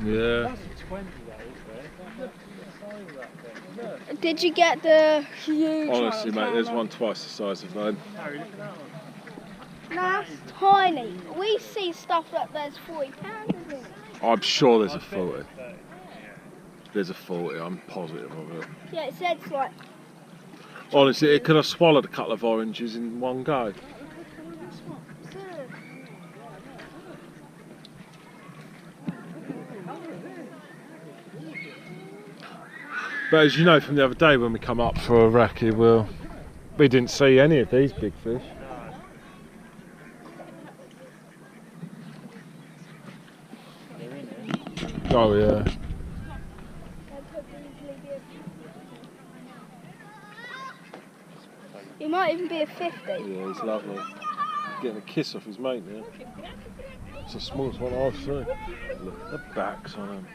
Yeah. Did you get the huge Honestly, one? mate, there's one twice the size of mine. No, that's tiny. We see stuff like there's 40 pounds in it. I'm sure there's a 40. There's a 40, I'm positive of it. Yeah, it says like... Honestly, it could have swallowed a couple of oranges in one go. But as you know from the other day when we come up for a recce, we didn't see any of these big fish. Oh yeah. He might even be a 50. Yeah, he's lovely. Getting a kiss off his mate now. It's the smallest one I've seen. Look at the backs on him.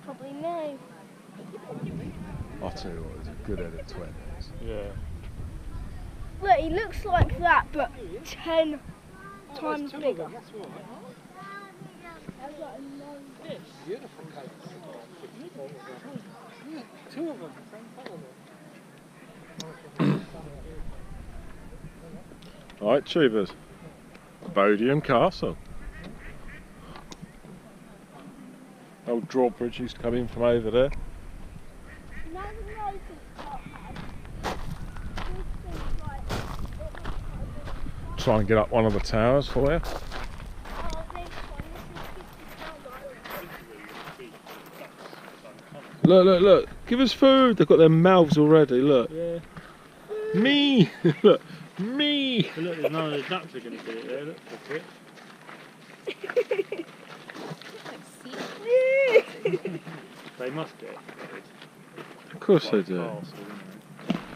Probably no. I'll tell you what, he's a good head of 20s. Yeah. Look, he looks like that, but 10 times bigger. Beautiful colours. Two of them, same colour. Right, tubers. Bodiam Castle. Old drawbridge used to come in from over there. Try and get up one of the towers for you. Look, look, look. Give us food. They've got their mouths already, look. Yeah. Me! Look. Me! But look, there's none of the ducks are going to get it there, look, that's it. They must get it. Of course they do. Castle,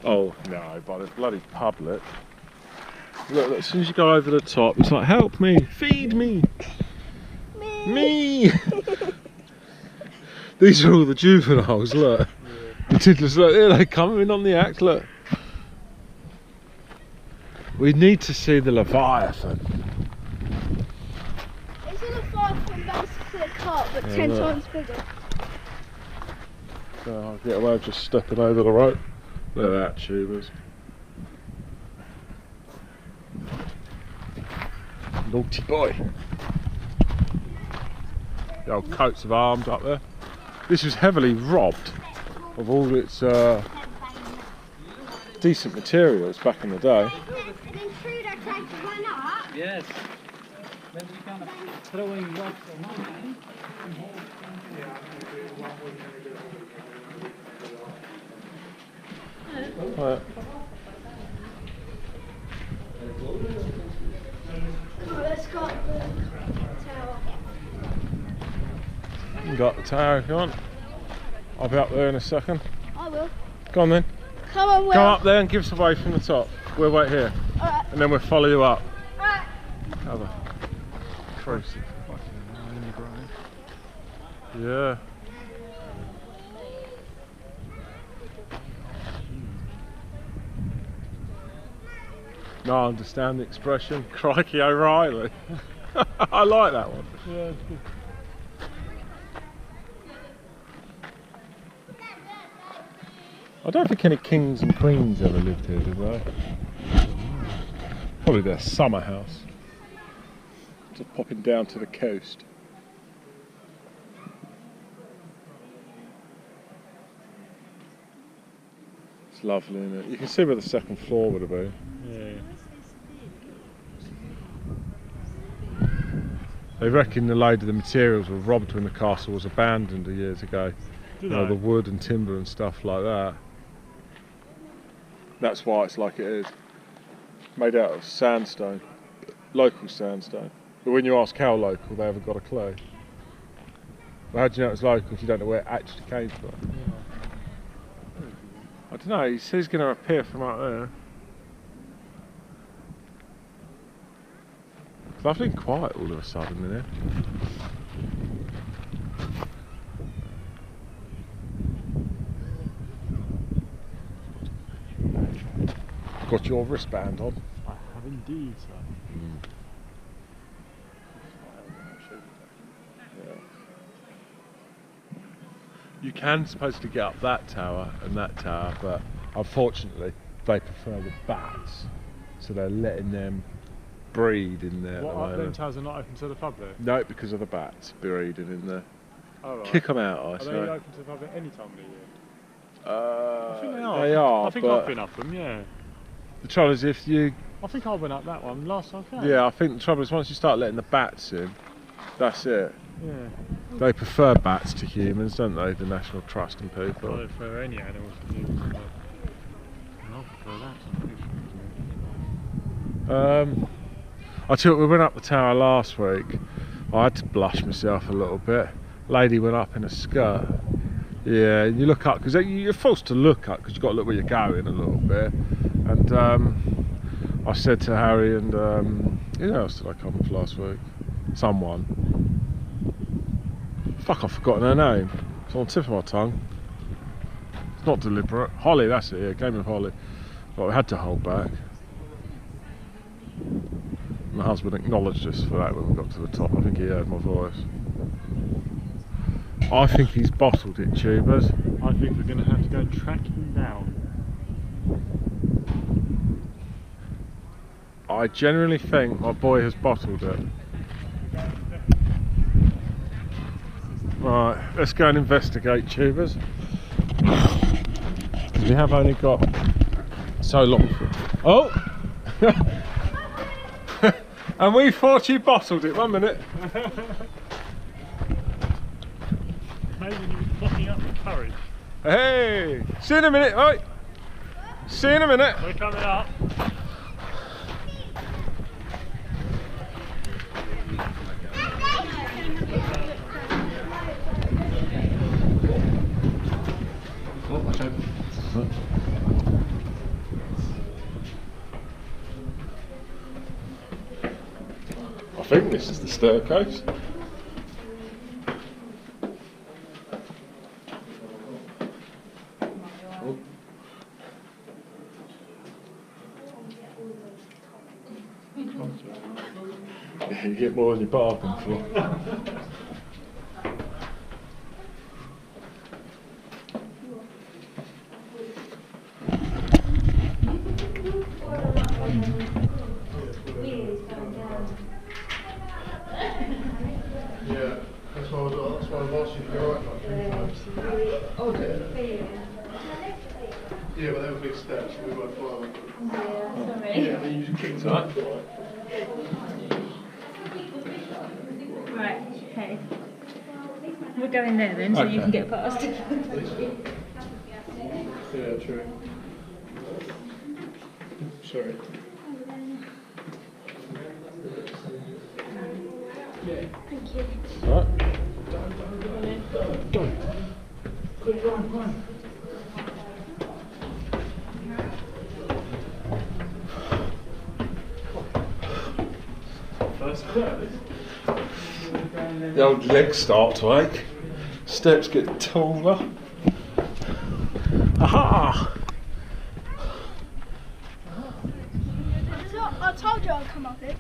Oh, no, but it's bloody public. Look, look, as soon as you go over the top, it's like, help me, feed me. Me! These are all the juveniles, look. Yeah. The tiddlers, look, there they come in on the act, look. We need to see the Leviathan. It's a Leviathan basically a carp, but Yeah, 10 look. times bigger. So I'll get away with just stepping over the rope. Look at that, tubers. Naughty boy. The old coats of arms up there. This was heavily robbed of all its decent materials back in the day. Yes. Maybe you kind of throwing rocks or nothing. Right. Let's go up the tower. You can go up the tower if you want. I'll be up there in a second. I will. Go on then. Come on, Will. Come up there and give us a wave from the top. We'll wait here. Alright. And then we'll follow you up. Alright. Have a crazy fucking yeah. No, I understand the expression. Crikey O'Reilly. I like that one. Yeah, it's good. I don't think any kings and queens ever lived here, did they? Probably their summer house. Just popping down to the coast. It's lovely, isn't it? You can see where the second floor would have been. Yeah. They reckon a load of the materials were robbed when the castle was abandoned years ago. Did You know, they? the wood and timber and stuff like that. That's why it's like it is. Made out of sandstone. Local sandstone. But when you ask how local, they haven't got a clue. But how do you know it's local if you don't know where it actually came from? I don't know, he says he's going to appear from out there. It's lovely and quiet all of a sudden in here. Got your wristband on. I have indeed, sir. You can supposedly get up that tower and that tower, but unfortunately they prefer the bats, so they're letting them breed in there. What, them towers are not open to the public? No, because of the bats breeding in there. Oh, right. Kick them out, I Are say. they open to the public any time of the year? I think they are. I think I've been up them, yeah. The trouble is if you... I think I went up that one last time I came. Yeah, I think the trouble is once you start letting the bats in, that's it. Yeah. They prefer bats to humans, don't they, the National Trust and people? Well, for any animals to use, but I prefer that. I tell you what, we went up the tower last week. I had to blush myself a little bit. Lady went up in a skirt. Yeah, you look up because you're forced to look up because you've got to look where you're going a little bit. And I said to Harry and who else did I come with last week? Someone. Fuck, I've forgotten her name. It's on the tip of my tongue. It's not deliberate. Holly, that's it. Yeah, came with Holly. But we had to hold back. My husband acknowledged us for that when we got to the top. I think he heard my voice. I think he's bottled it, tubers. I think we're going to have to go and track him down. I genuinely think my boy has bottled it. Right, let's go and investigate, tubers. We have only got so long for... Oh! And we thought you bottled it, 1 minute. Maybe he was blocking up the courage. Hey! See you in a minute, right? See you in a minute. We're coming up. I think this is the staircase. Yeah, you get more than you bargain for. Yeah, that's why I asked you to go right back. Okay. Yeah, but they were big steps, we won't fly them. Yeah, sorry. Yeah, but you just kicked up. Right, okay. We'll go in there then, so you can get past. Yeah, true. Sorry. Thank you. Right. Go. Quick, run. First class. The old legs start to ache. Steps get taller. Aha! I told you I'd come up it.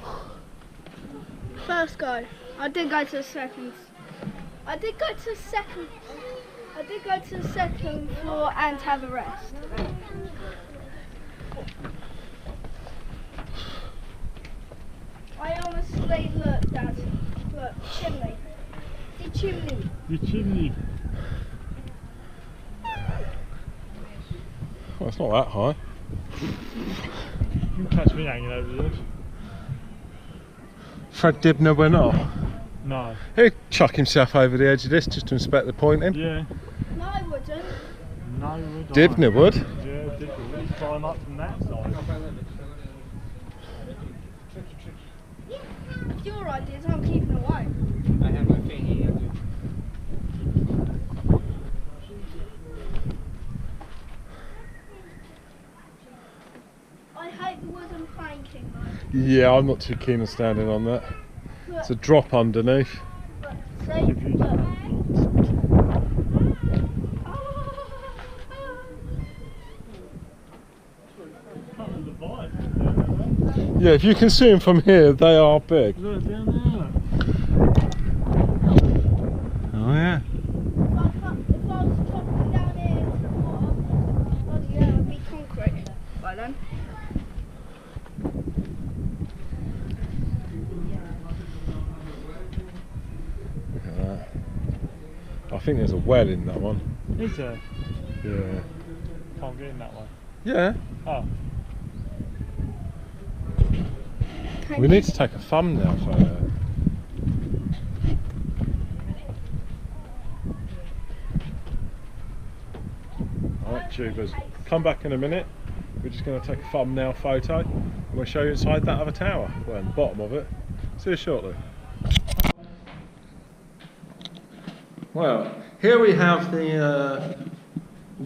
First go. I did go to the second. I did go to the second floor and have a rest. I honestly look, Dad. Look, chimney. The chimney. The chimney. Well, it's not that high. You can catch me hanging over the edge. Fred Dibner went off. No. He'd chuck himself over the edge of this just to inspect the pointing. Yeah. No, I wouldn't. No, would I? Dibner would. Yeah, Dibner would. He'd climb up from that side. It's your ideas, I'm keeping away. I have my thing here. I hate the wooden planking Yeah, I'm not too keen on standing on that. though. It's a drop underneath. Look, see? Look. Yeah, if you can see them from here, they are big. Look down there. Oh yeah. If I was right then. Look at that. I think there's a well in that one. Is there? Yeah. Can't get in that one. Yeah. Oh. We need to take a thumbnail photo. Alright, tubers, come back in a minute. We're just going to take a thumbnail photo and we'll show you inside that other tower. Well, in the bottom of it. See you shortly. Well, here we have the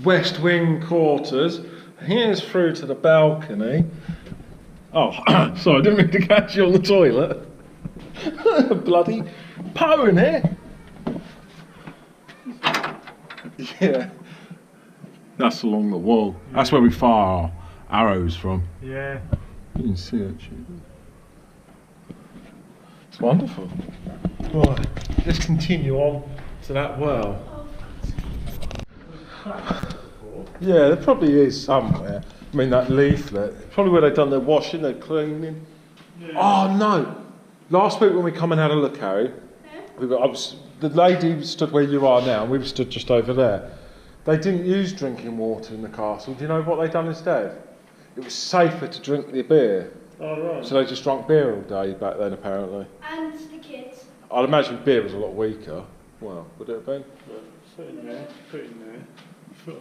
West Wing quarters. Here's through to the balcony. Oh, sorry, I didn't mean to catch you on the toilet. Bloody pony. Yeah. That's along the wall. That's where we fire our arrows from. Yeah. You can see it. It's wonderful. Right, let's continue on to that well. Yeah, there probably is somewhere. I mean, that leaflet. Probably where they've done their washing, their cleaning. Yeah. Oh no! Last week when we come and had a look, Harry, the lady stood where you are now, and we stood just over there. They didn't use drinking water in the castle. Do you know what they done instead? It was safer to drink the beer. Oh, right. So they just drank beer all day back then, apparently. And the kids. I'd imagine beer was a lot weaker. Well, would it have been? Put in there, foot and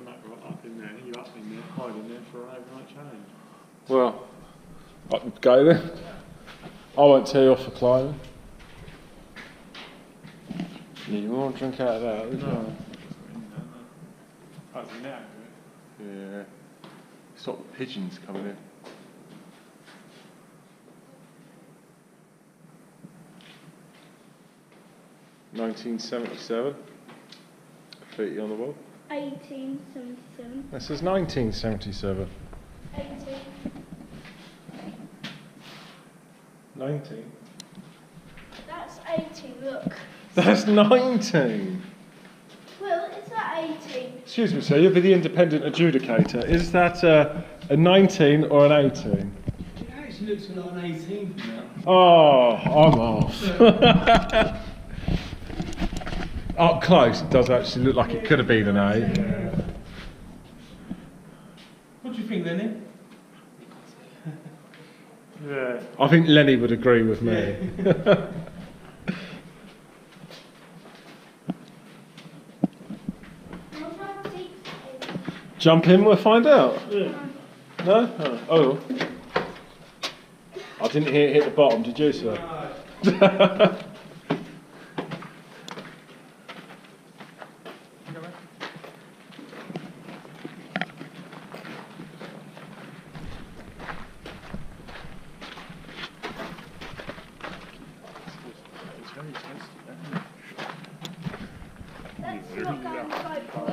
that right up in there, you up in there, hide in there for an overnight change. Well, I can go then. I won't tell you off for climbing. Yeah, you won't drink out of that, would you? No. That's a net, Yeah. Stop the pigeons coming in. (1977). Graffiti on the wall. 1877. This is 1977. 18. 19. That's 18, look. That's 19. Well, it's at 18. Excuse me, sir, you'll be the independent adjudicator. Is that a 19 or an 18? It actually looks like an 18 from now. Oh, I'm off. Up close, it does actually look like it could have been an 8. Yeah. What do you think, Lenny? Yeah. I think Lenny would agree with me. Jump in, we'll find out. Yeah. No? Oh. I didn't hear it hit the bottom, did you, sir? No. Let's not go inside for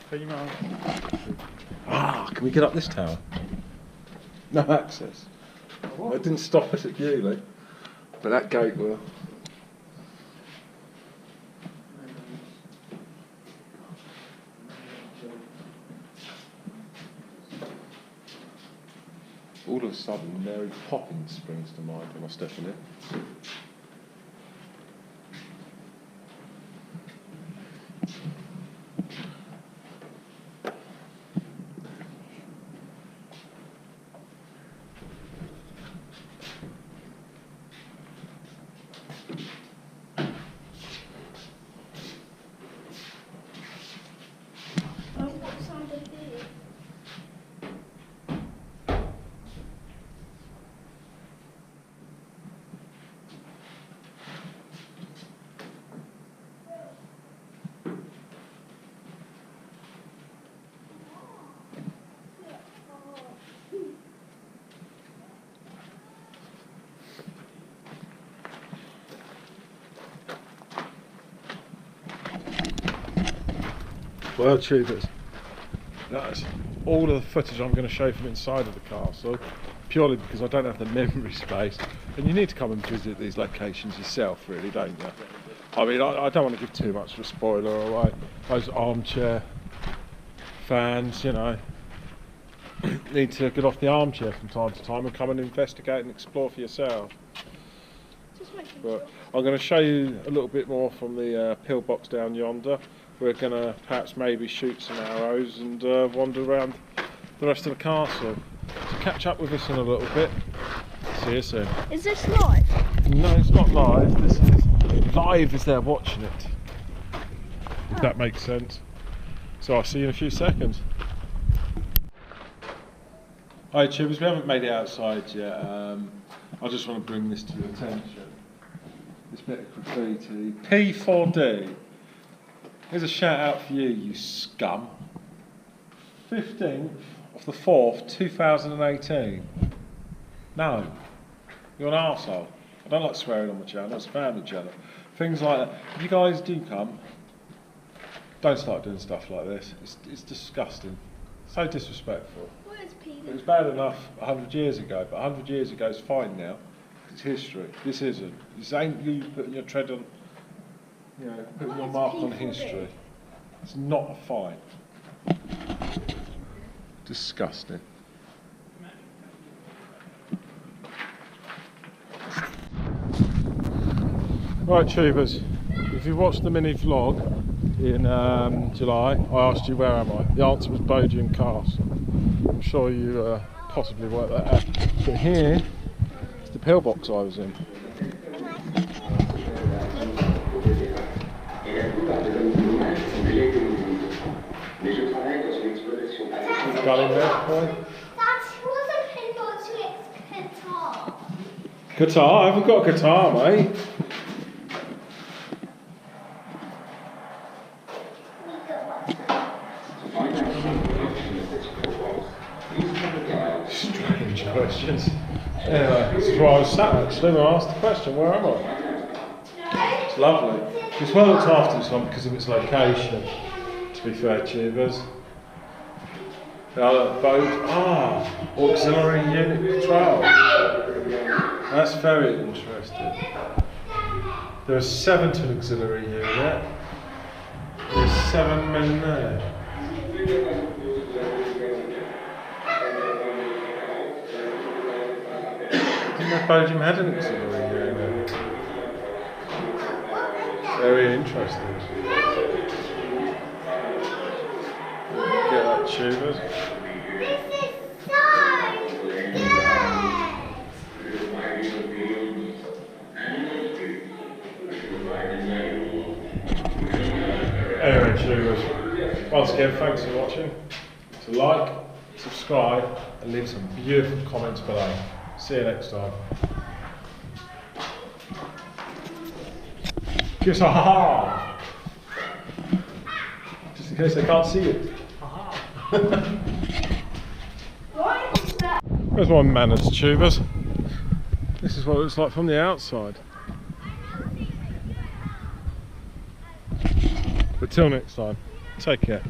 Female. Ah, can we get up this tower? No access. It didn't stop us at Bewley, but that gate will. All of a sudden, Mary Poppins springs to mind when I step in it. Well, tubers, that's all of the footage I'm going to show from inside of the castle, purely because I don't have the memory space, and you need to come and visit these locations yourself, really, don't you? I mean, I don't want to give too much of a spoiler away. Those armchair fans, you know, need to get off the armchair from time to time and come and investigate and explore for yourself. Just making But I'm going to show you a little bit more from the pillbox down yonder. We're going to perhaps maybe shoot some arrows and wander around the rest of the castle. So catch up with us in a little bit. See you soon. Is this live? No, it's not live. This is live as they're watching it. If that makes sense. So I'll see you in a few seconds. Hi tubers, we haven't made it outside yet. I just want to bring this to your attention. This bit of graffiti. P4D. Here's a shout out for you, you scum. 15th of the 4th, 2018. No. You're an arsehole. I don't like swearing on my channel, it's a family channel. Things like that. If you guys do come, don't start doing stuff like this. It's disgusting. So disrespectful. What is It was bad enough 100 years ago, but 100 years ago is fine now. It's history. This isn't. This ain't you putting your tread on, you know, putting your mark on history. It's not a fine. Disgusting. Right, tubers, if you watched the mini vlog in July, I asked you where am I? The answer was Bodiam Castle. I'm sure you possibly worked that out. But here is the pillbox I was in. Got in there, boy? That was a pinball to its guitar. Guitar? I haven't got a guitar, mate. Strange questions. Anyway, this is where I was sat actually when I asked the question, where am I? It's lovely. It's well looked after this one because of its location, to be fair, tubers. Boat, auxiliary unit control. That's very interesting. There are 7 to an auxiliary unit. There's 7 men there. Didn't know Bodiam had an auxiliary unit. Very interesting. Get that, tubers. This is so good. Anyway, tubers, once again, thanks for watching. So like, subscribe, and leave some beautiful comments below. See you next time. Give us a ha-ha! Just in case they can't see it. What is that? There's my manners, tubers. This is what it looks like from the outside. But till next time, take care.